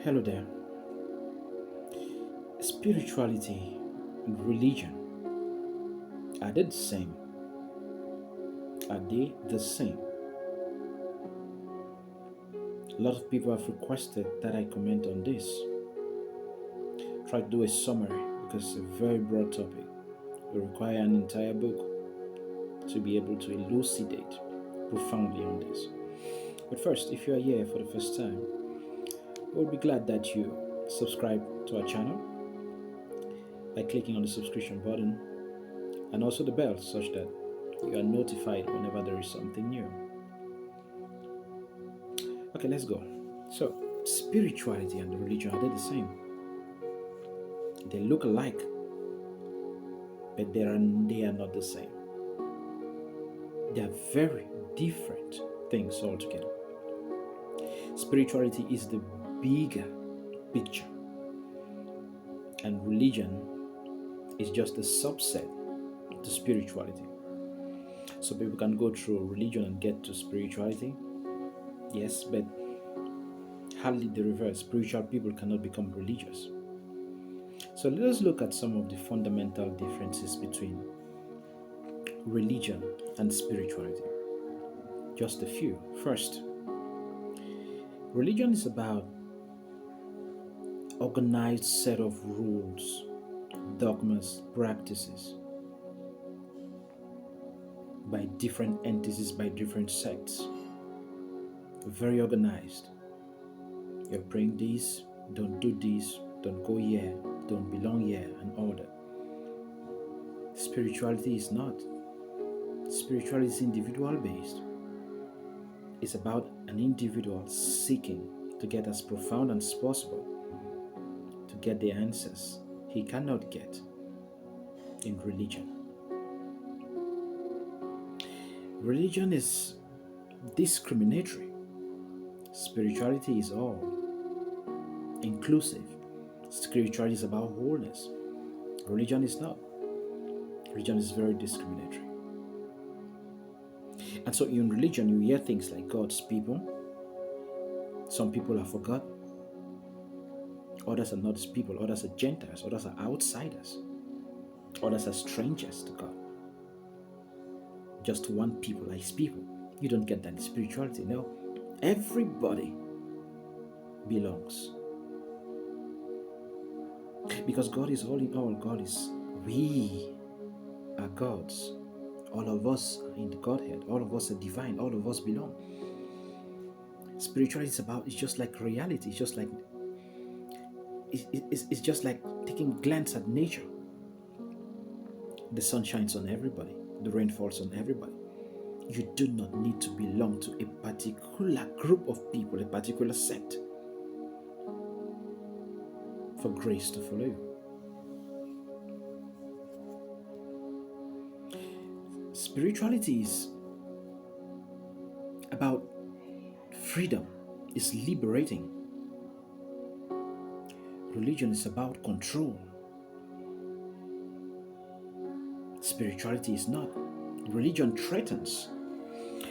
Hello there. Spirituality and religion, are they the same? Are they the same? A lot of people have requested that I comment on this. Try to do a summary because it's a very broad topic. We require an entire book to be able to elucidate profoundly on this. But first, if you are here for the first time, we'll be glad that you subscribe to our channel by clicking on the subscription button and also the bell such that you are notified whenever there is something new. Okay, let's go. So, spirituality and religion, are they the same? They look alike, but they are not the same. They are very different things altogether. Spirituality is the bigger picture, and religion is just a subset to spirituality. So people can go through religion and get to spirituality, yes, but hardly the reverse. Spiritual people cannot become religious. So let us look at some of the fundamental differences between religion and spirituality. Just a few. First, religion is about organized set of rules, dogmas, practices by different entities, by different sects. Very organized. You're praying this, don't do this, don't go here, don't belong here, and all that. Spirituality is not. Spirituality is individual based. It's about an individual seeking to get as profound as possible to get the answers he cannot get in religion. Religion is discriminatory. Spirituality is all inclusive. Spirituality is about wholeness. Religion is not. Religion is very discriminatory. And so in religion, you hear things like God's people. Some people are for God. Others are not His people. Others are Gentiles. Others are outsiders. Others are strangers to God. Just one people are His people. You don't get that in spirituality. No. Everybody belongs. Because God is all in all. God is, we are God's. All of us are in the Godhead. All of us are divine. All of us belong. Spirituality is about, it's just like reality. It's just like, it's just like taking a glance at nature. The sun shines on everybody. The rain falls on everybody. You do not need to belong to a particular group of people, a particular sect, for grace to follow you. Spirituality is about freedom, it's liberating. Religion is about control. Spirituality is not. Religion threatens.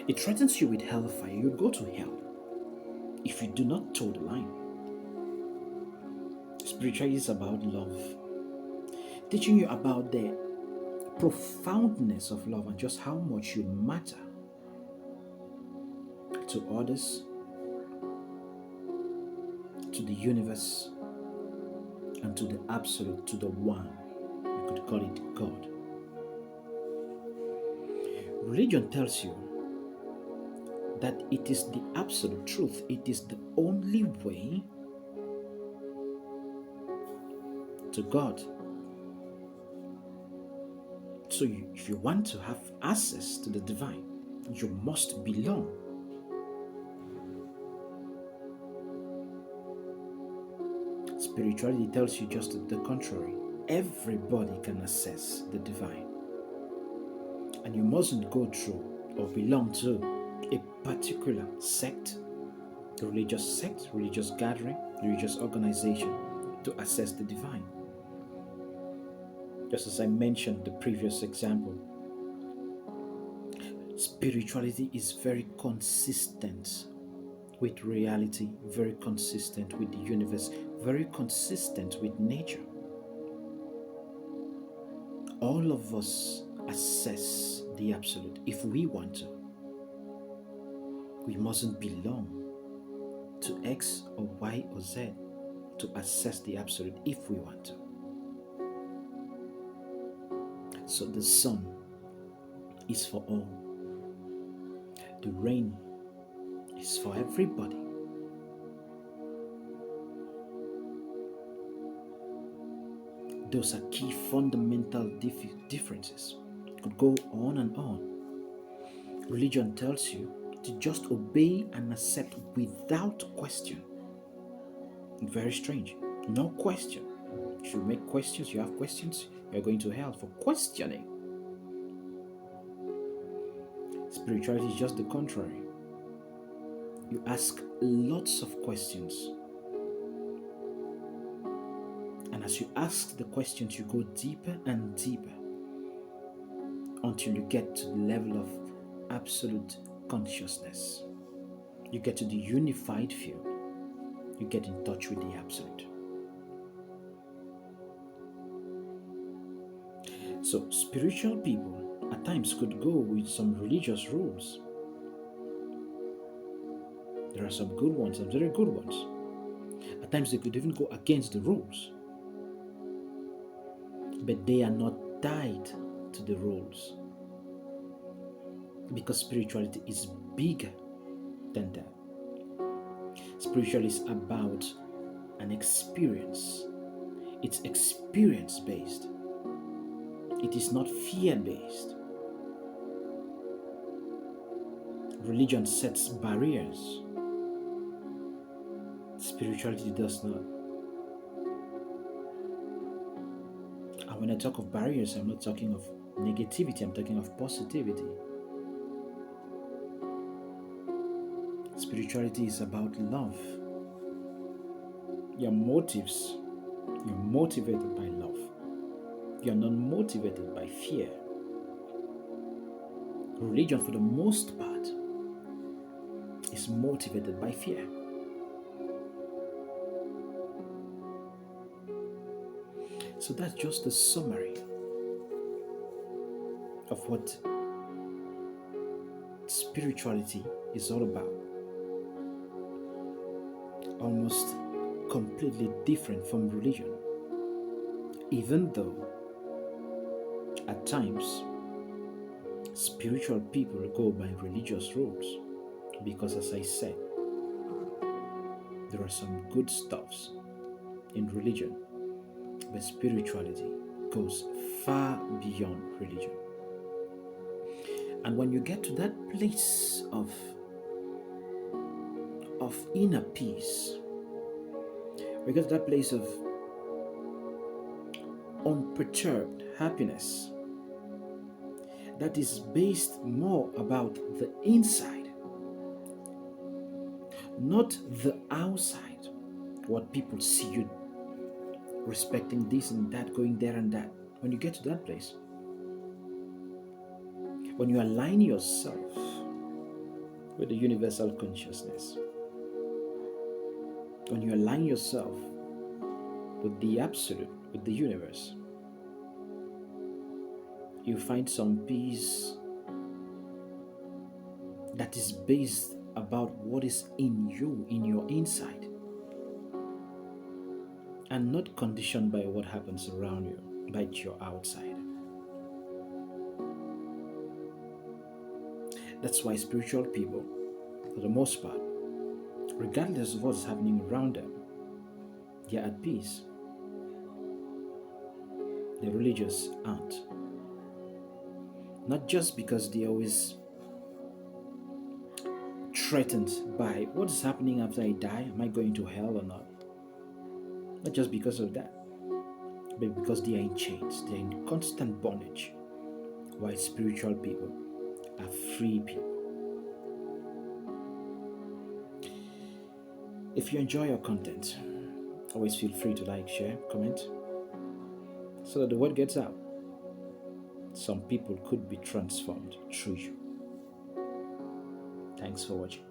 It threatens you with hellfire. You go to hell if you do not toe the line. Spirituality is about love, teaching you about the profoundness of love and just how much you matter to others, to the universe, and to the absolute, to the one. You could call it God. Religion tells you that it is the absolute truth. It is the only way to God. So if you want to have access to the divine, you must belong. Spirituality tells you just the contrary. Everybody can access the divine. And you mustn't go through or belong to a particular sect, a religious sect, religious gathering, religious organization to access the divine. Just as I mentioned the previous example, spirituality is very consistent with reality, very consistent with the universe, very consistent with nature. All of us assess the absolute if we want to. We mustn't belong to X or Y or Z to assess the absolute if we want to. So the sun is for all. The rain is for everybody. Those are key fundamental differences. Could go on and on. Religion tells you to just obey and accept without question. Very strange. No question. If you make questions, you have questions, you're going to hell for questioning. Spirituality is just the contrary. You ask lots of questions. And as you ask the questions, you go deeper and deeper until you get to the level of absolute consciousness. You get to the unified field. You get in touch with the absolute. So spiritual people at times could go with some religious rules. There are some good ones and very good ones. At times they could even go against the rules. But they are not tied to the rules. Because spirituality is bigger than that. Spirituality is about an experience. It's experience based. It is not fear based. Religion sets barriers. Spirituality does not. And when I talk of barriers, I'm not talking of negativity, I'm talking of positivity. Spirituality is about love. Your motives, you're motivated by love. You're not motivated by fear. Religion, for the most part, is motivated by fear. So that's just a summary of what spirituality is all about. Almost completely different from religion, even though at times spiritual people go by religious rules, because as I said, there are some good stuffs in religion, but spirituality goes far beyond religion. And when you get to that place of inner peace, we get to that place of unperturbed happiness that is based more about the inside, not the outside, what people see you respecting this and that, going there and that. When you get to that place, when you align yourself with the universal consciousness, when you align yourself with the absolute, with the universe, you find some peace that is based about what is in you, in your inside, and not conditioned by what happens around you, by your outside. That's why spiritual people, for the most part, regardless of what's happening around them, they're at peace. The religious aren't. Not just because they're always threatened by what is happening after I die. Am I going to hell or not? Not just because of that, but because they are in chains. They are in constant bondage. While spiritual people are free people. If you enjoy our content, always feel free to like, share, comment, so that the word gets out. Some people could be transformed through you. Thanks for watching.